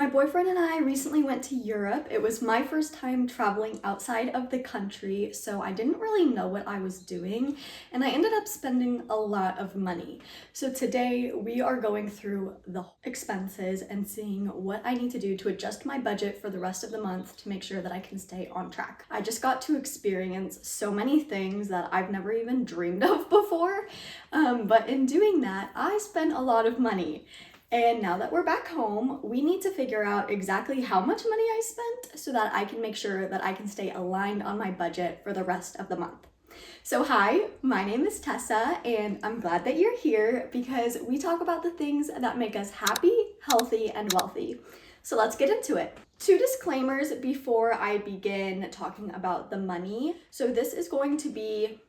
My boyfriend and I recently went to Europe. It was my first time traveling outside of the country, so I didn't really know what I was doing, and I ended up spending a lot of money. So today we are going through the expenses and seeing what I need to do to adjust my budget for the rest of the month to make sure that I can stay on track. I just got to experience so many things that I've never even dreamed of before, but in doing that, I spent a lot of money. And now that we're back home, we need to figure out exactly how much money I spent so that I can make sure that I can stay aligned on my budget for the rest of the month. So hi, my name is Tessa, and I'm glad that you're here because we talk about the things that make us happy, healthy, and wealthy. So let's get into it. 2 disclaimers before I begin talking about the money. So this is going to be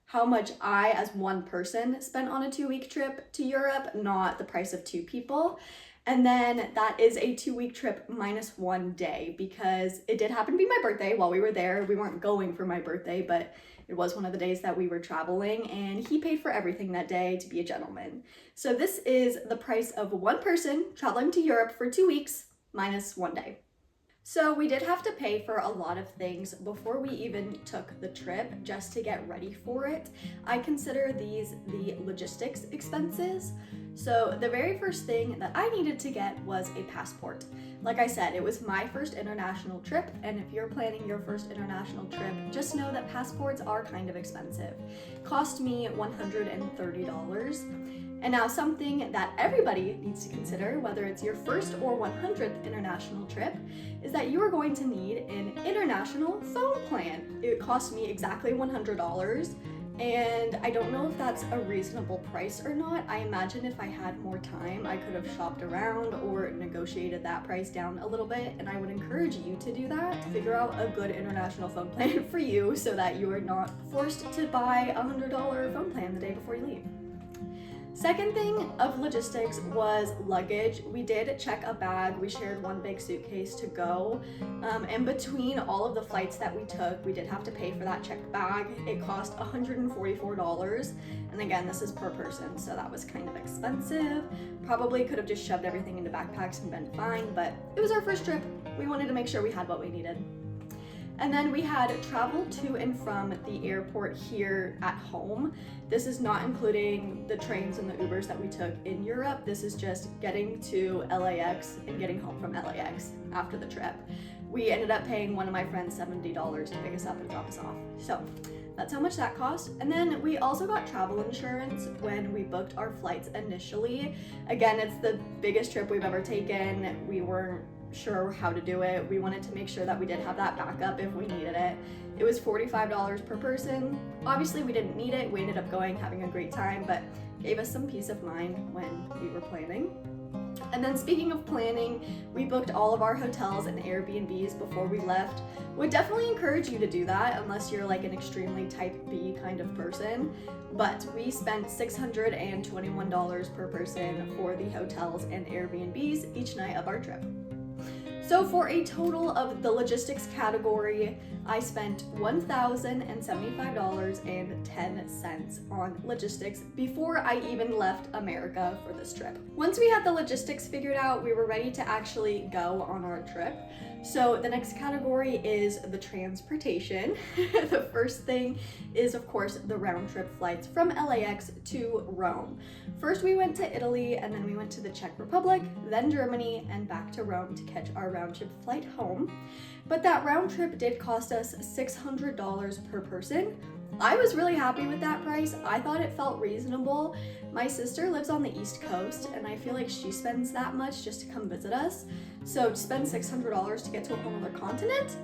how much I, as one person, spent on a 2-week trip to Europe, not the price of 2 people. And then that is a 2-week trip minus 1 day because it did happen to be my birthday while we were there. We weren't going for my birthday, but it was one of the days that we were traveling, and he paid for everything that day to be a gentleman. So this is the price of one person traveling to Europe for 2 weeks minus 1 day. So we did have to pay for a lot of things before we even took the trip just to get ready for it. I consider these the logistics expenses. So the very first thing that I needed to get was a passport. Like I said, it was my first international trip, and if you're planning your first international trip, just know that passports are kind of expensive. It cost me $130. And now something that everybody needs to consider, whether it's your first or 100th international trip, is that you are going to need an international phone plan. It cost me exactly $100, and I don't know if that's a reasonable price or not. I imagine if I had more time, I could have shopped around or negotiated that price down a little bit, and I would encourage you to do that. Figure out a good international phone plan for you so that you are not forced to buy a $100 phone plan the day before you leave. Second thing of logistics was luggage. We did check a bag. We shared one big suitcase to go. And between all of the flights that we took, we did have to pay for that checked bag. It cost $144. And again, this is per person, so that was kind of expensive. Probably could have just shoved everything into backpacks and been fine, but it was our first trip. We wanted to make sure we had what we needed. And then we had travel to and from the airport here at home. This is not including the trains and the Ubers that we took in Europe. This is just getting to LAX and getting home from LAX after the trip. We ended up paying one of my friends $70 to pick us up and drop us off. So that's how much that cost. And then we also got travel insurance when we booked our flights initially. Again, it's the biggest trip we've ever taken. We weren't sure how to do it. We wanted to make sure that we did have that backup if we needed it. It was $45 per person. Obviously we didn't need it. We ended up going, having a great time, but gave us some peace of mind when we were planning. And then speaking of planning, we booked all of our hotels and Airbnbs before we left. Would definitely encourage you to do that unless you're like an extremely type B kind of person. But we spent $621 per person for the hotels and Airbnbs each night of our trip. So for a total of the logistics category, I spent $1,075.10 on logistics before I even left America for this trip. Once we had the logistics figured out, we were ready to actually go on our trip. So the next category is the transportation. The first thing is, of course, the round trip flights from LAX to Rome. First we went to Italy, and then we went to the Czech Republic, then Germany, and back to Rome to catch our round trip flight home. But that round trip did cost us $600 per person. I was really happy with that price. I thought it felt reasonable. My sister lives on the East Coast, and I feel like she spends that much just to come visit us. So to spend $600 to get to a whole other continent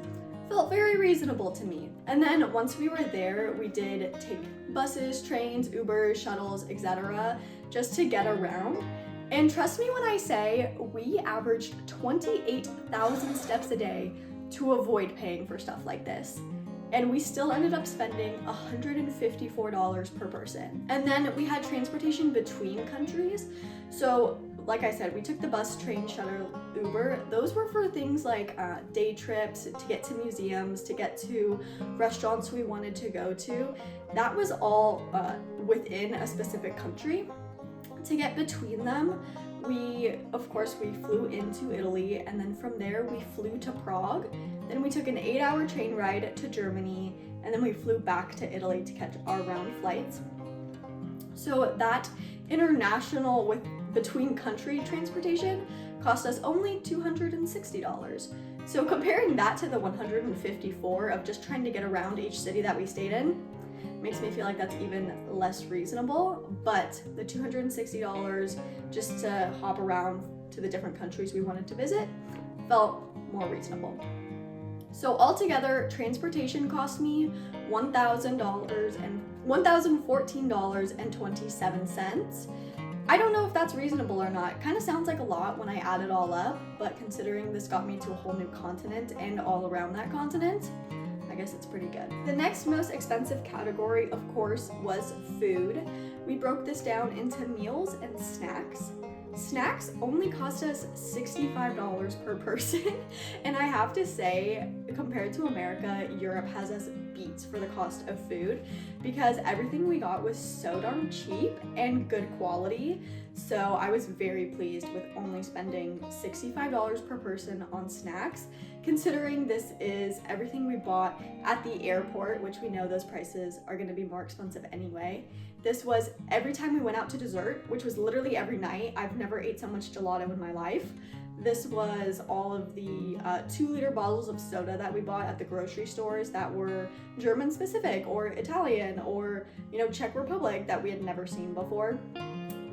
felt very reasonable to me. And then once we were there, we did take buses, trains, Ubers, shuttles, etc. just to get around. And trust me when I say we averaged 28,000 steps a day to avoid paying for stuff like this. And we still ended up spending $154 per person. And then we had transportation between countries. So like I said, we took the bus, train, shuttle, Uber. Those were for things like day trips, to get to museums, to get to restaurants we wanted to go to. That was all within a specific country. To get between them of course, we flew into Italy, and then from there we flew to Prague. Then we took an 8-hour train ride to Germany, and then we flew back to Italy to catch our round flights. So that international with between country transportation cost us only $260. So comparing that to the $154 of just trying to get around each city that we stayed in, makes me feel like that's even less reasonable, but the $260 just to hop around to the different countries we wanted to visit felt more reasonable. So altogether, transportation cost me $1,014.27. I don't know if that's reasonable or not. It kind of sounds like a lot when I add it all up, but considering this got me to a whole new continent and all around that continent, I guess it's pretty good. The next most expensive category, of course, was food. We broke this down into meals and snacks. Snacks only cost us $65 per person, and I have to say, compared to America, Europe has us beat for the cost of food because everything we got was so darn cheap and good quality. So I was very pleased with only spending $65 per person on snacks, considering this is everything we bought at the airport, which we know those prices are going to be more expensive anyway. This was every time we went out to dessert, which was literally every night. I've never ate so much gelato in my life. This was all of the 2-liter bottles of soda that we bought at the grocery stores that were German specific or Italian or, Czech Republic that we had never seen before.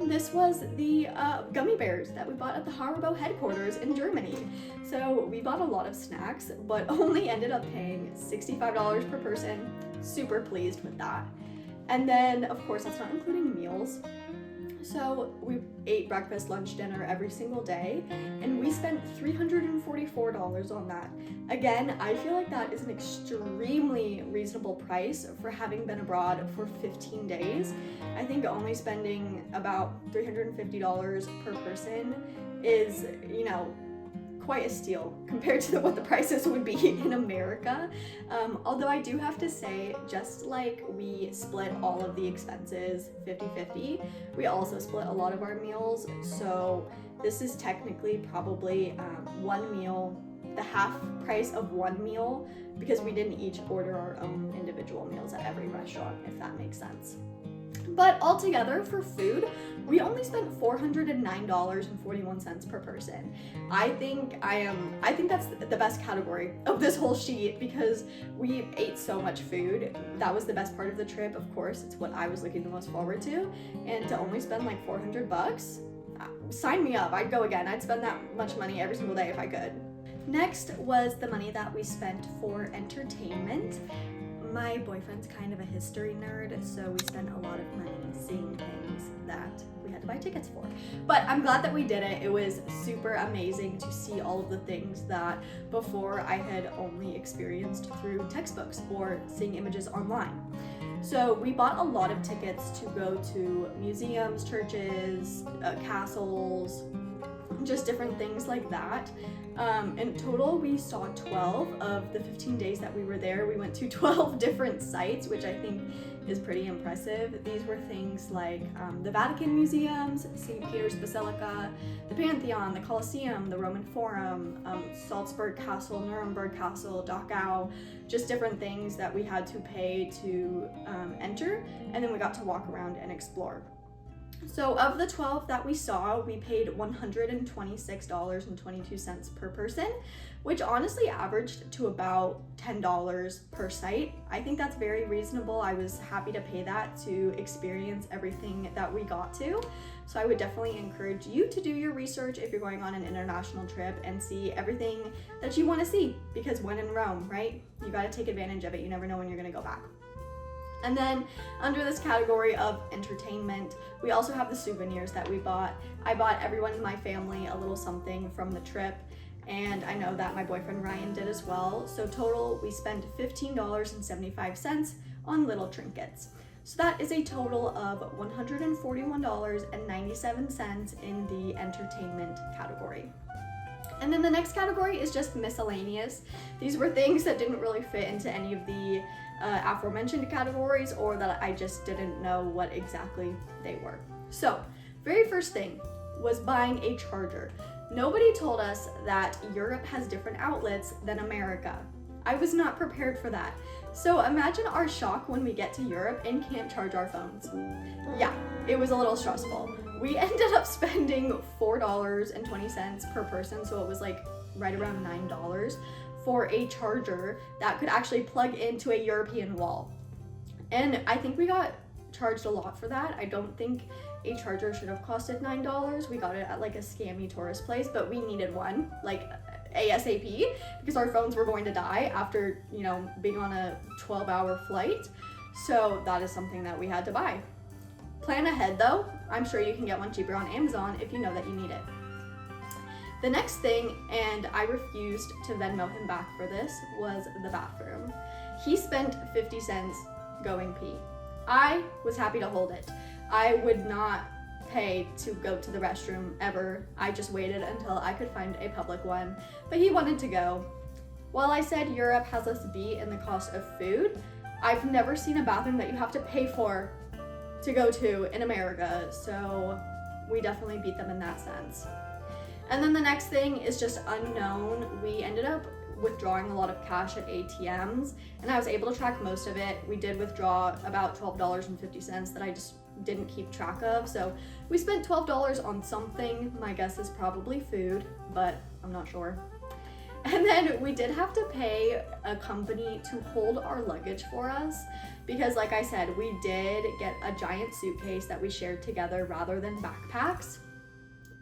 This was the gummy bears that we bought at the Haribo headquarters in Germany. So we bought a lot of snacks, but only ended up paying $65 per person. Super pleased with that. And then, of course, that's not including meals. So we ate breakfast, lunch, dinner every single day, and we spent $344 on that. Again, I feel like that is an extremely reasonable price for having been abroad for 15 days. I think only spending about $350 per person is, quite a steal compared to what the prices would be in America. Although I do have to say, just like we split all of the expenses 50-50, we also split a lot of our meals. So this is technically probably one meal, the half price of one meal, because we didn't each order our own individual meals at every restaurant, if that makes sense. But altogether for food, we only spent $409.41 per person. I think that's the best category of this whole sheet because we ate so much food. That was the best part of the trip, of course. It's what I was looking the most forward to. And to only spend like $400, sign me up. I'd go again. I'd spend that much money every single day if I could. Next was the money that we spent for entertainment. My boyfriend's kind of a history nerd, so we spent a lot of money seeing things that we had to buy tickets for. But I'm glad that we did it. It was super amazing to see all of the things that before I had only experienced through textbooks or seeing images online. So we bought a lot of tickets to go to museums, churches, castles, just different things like that. In total, we saw 12 of the 15 days that we were there. We went to 12 different sites, which I think is pretty impressive. These were things like the Vatican museums, St. Peter's Basilica, the Pantheon, the Colosseum, the Roman Forum, Salzburg Castle, Nuremberg Castle, Dachau, just different things that we had to pay to enter, and then we got to walk around and explore. So of the 12 that we saw, we paid $126.22 per person, which honestly averaged to about $10 per site. I think that's very reasonable. I was happy to pay that to experience everything that we got to. So I would definitely encourage you to do your research if you're going on an international trip and see everything that you want to see, because when in Rome, right? You got to take advantage of it. You never know when you're going to go back. And then under this category of entertainment, we also have the souvenirs that we bought. I bought everyone in my family a little something from the trip, and I know that my boyfriend Ryan did as well. So total, we spent $15.75 on little trinkets. So that is a total of $141.97 in the entertainment category. And then the next category is just miscellaneous. These were things that didn't really fit into any of the aforementioned categories, or that I just didn't know what exactly they were. So, very first thing, was buying a charger. Nobody told us that Europe has different outlets than America. I was not prepared for that. So imagine our shock when we get to Europe and can't charge our phones. Yeah, it was a little stressful. We ended up spending $4.20 per person, so it was like right around $9 for a charger that could actually plug into a European wall. And I think we got charged a lot for that. I don't think a charger should have costed $9. We got it at like a scammy tourist place, but we needed one like ASAP because our phones were going to die after, you know, being on a 12-hour flight. So that is something that we had to buy. Plan ahead though. I'm sure you can get one cheaper on Amazon if you know that you need it. The next thing, and I refused to Venmo him back for this, was the bathroom. He spent 50 cents going pee. I was happy to hold it. I would not pay to go to the restroom ever. I just waited until I could find a public one, but he wanted to go. While I said Europe has us beat in the cost of food, I've never seen a bathroom that you have to pay for to go to in America, so we definitely beat them in that sense. And then the next thing is just unknown. We ended up withdrawing a lot of cash at ATMs, and I was able to track most of it. We did withdraw about $12.50 that I just didn't keep track of, so we spent $12 on something. My guess is probably food, but I'm not sure. And then we did have to pay a company to hold our luggage for us because, like I said, we did get a giant suitcase that we shared together rather than backpacks.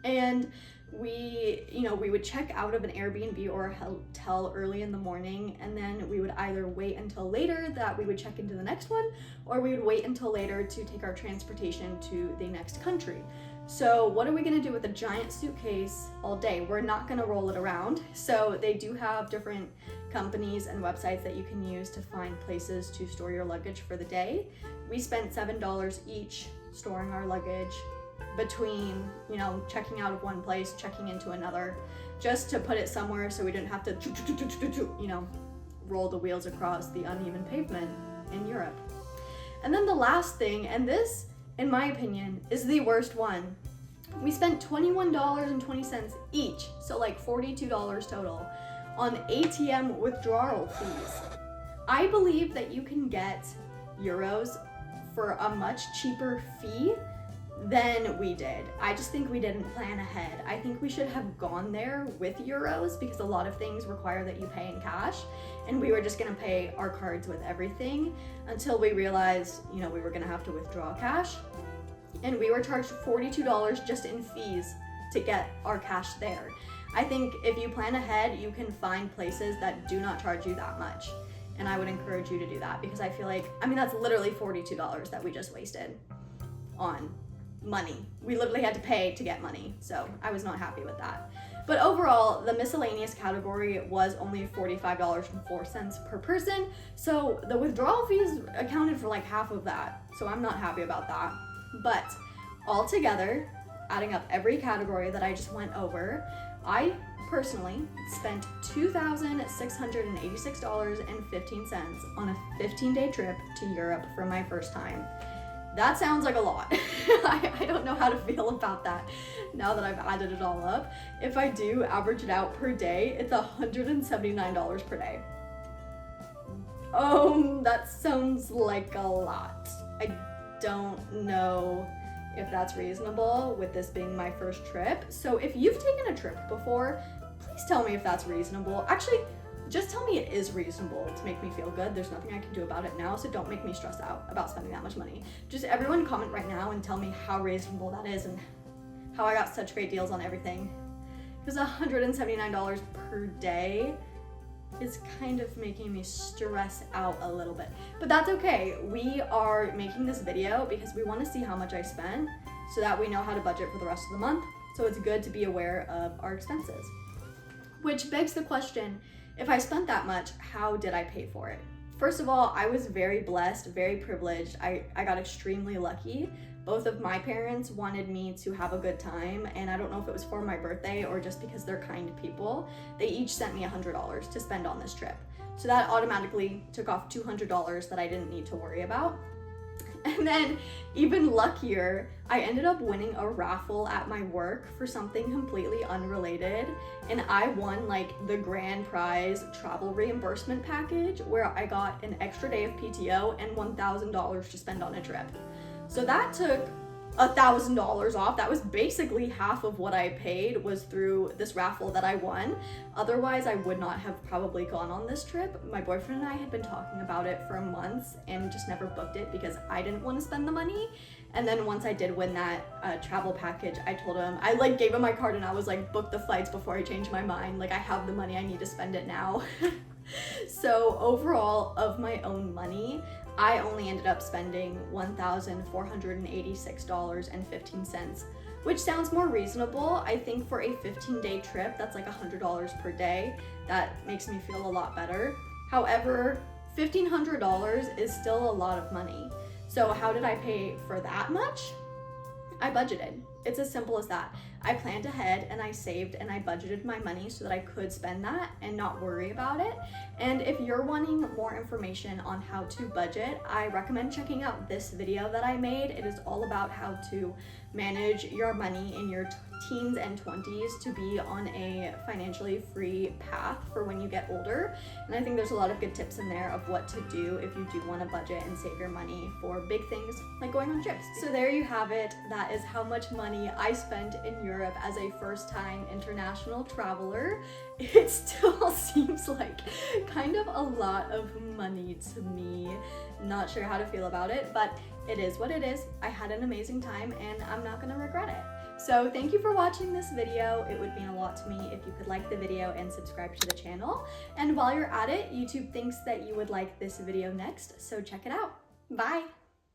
And we would check out of an Airbnb or a hotel early in the morning, and then we would either wait until later that we would check into the next one, or we would wait until later to take our transportation to the next country. So what are we gonna do with a giant suitcase all day? We're not gonna roll it around. So they do have different companies and websites that you can use to find places to store your luggage for the day. We spent $7 each storing our luggage between, checking out of one place, checking into another, just to put it somewhere so we didn't have to, roll the wheels across the uneven pavement in Europe. And then the last thing, and this, in my opinion, is the worst one. We spent $21.20 each, so like $42 total, on ATM withdrawal fees. I believe that you can get euros for a much cheaper fee than we did. I just think we didn't plan ahead. I think we should have gone there with euros because a lot of things require that you pay in cash, and we were just gonna pay our cards with everything until we realized, we were gonna have to withdraw cash, and we were charged $42 just in fees to get our cash there. I think if you plan ahead, you can find places that do not charge you that much, and I would encourage you to do that because I feel like, that's literally $42 that we just wasted on money. We literally had to pay to get money, so I was not happy with that. But overall, the miscellaneous category was only $45.04 per person, so the withdrawal fees accounted for like half of that, so I'm not happy about that. But altogether, adding up every category that I just went over, I personally spent $2,686.15 on a 15-day trip to Europe for my first time. That sounds like a lot. I don't know how to feel about that now that I've added it all up. If I do average it out per day, it's $179 per day. That sounds like a lot. I don't know if that's reasonable with this being my first trip. So if you've taken a trip before, please tell me if that's reasonable. Actually, just tell me it is reasonable to make me feel good. There's nothing I can do about it now, so don't make me stress out about spending that much money. Just everyone comment right now and tell me how reasonable that is and how I got such great deals on everything. Because $179 per day is kind of making me stress out a little bit. But that's okay. We are making this video because we want to see how much I spent so that we know how to budget for the rest of the month. So it's good to be aware of our expenses. Which begs the question, if I spent that much, how did I pay for it? First of all, I was very blessed, very privileged. I got extremely lucky. Both of my parents wanted me to have a good time, and I don't know if it was for my birthday or just because they're kind people. They each sent me $100 to spend on this trip. So that automatically took off $200 that I didn't need to worry about. And then even luckier, I ended up winning a raffle at my work for something completely unrelated, and I won like the grand prize travel reimbursement package where I got an extra day of PTO and $1,000 to spend on a trip. So that took $1,000 off. That was basically half of what I paid was through this raffle that I won. Otherwise, I would not have probably gone on this trip. My boyfriend and I had been talking about it for months and just never booked it because I didn't want to spend the money. And then once I did win that travel package, I told him, I like gave him my card and I was like, book the flights before I change my mind. Like, I have the money, I need to spend it now. So overall, of my own money, I only ended up spending $1,486.15, which sounds more reasonable. I think for a 15-day trip, that's like $100 per day. That makes me feel a lot better. However, $1,500 is still a lot of money. So how did I pay for that much? I budgeted. It's as simple as that. I planned ahead and I saved and I budgeted my money so that I could spend that and not worry about it. And if you're wanting more information on how to budget, I recommend checking out this video that I made. It is all about how to manage your money in your teens and 20s to be on a financially free path for when you get older. And I think there's a lot of good tips in there of what to do if you do want to budget and save your money for big things like going on trips. So there you have it. That is how much money I spent in Europe as a first-time international traveler. It still seems like kind of a lot of money to me. Not sure how to feel about it, but it is what it is. I had an amazing time and I'm not gonna regret it. So thank you for watching this video. It would mean a lot to me if you could like the video and subscribe to the channel. And while you're at it, YouTube thinks that you would like this video next, so check it out. Bye!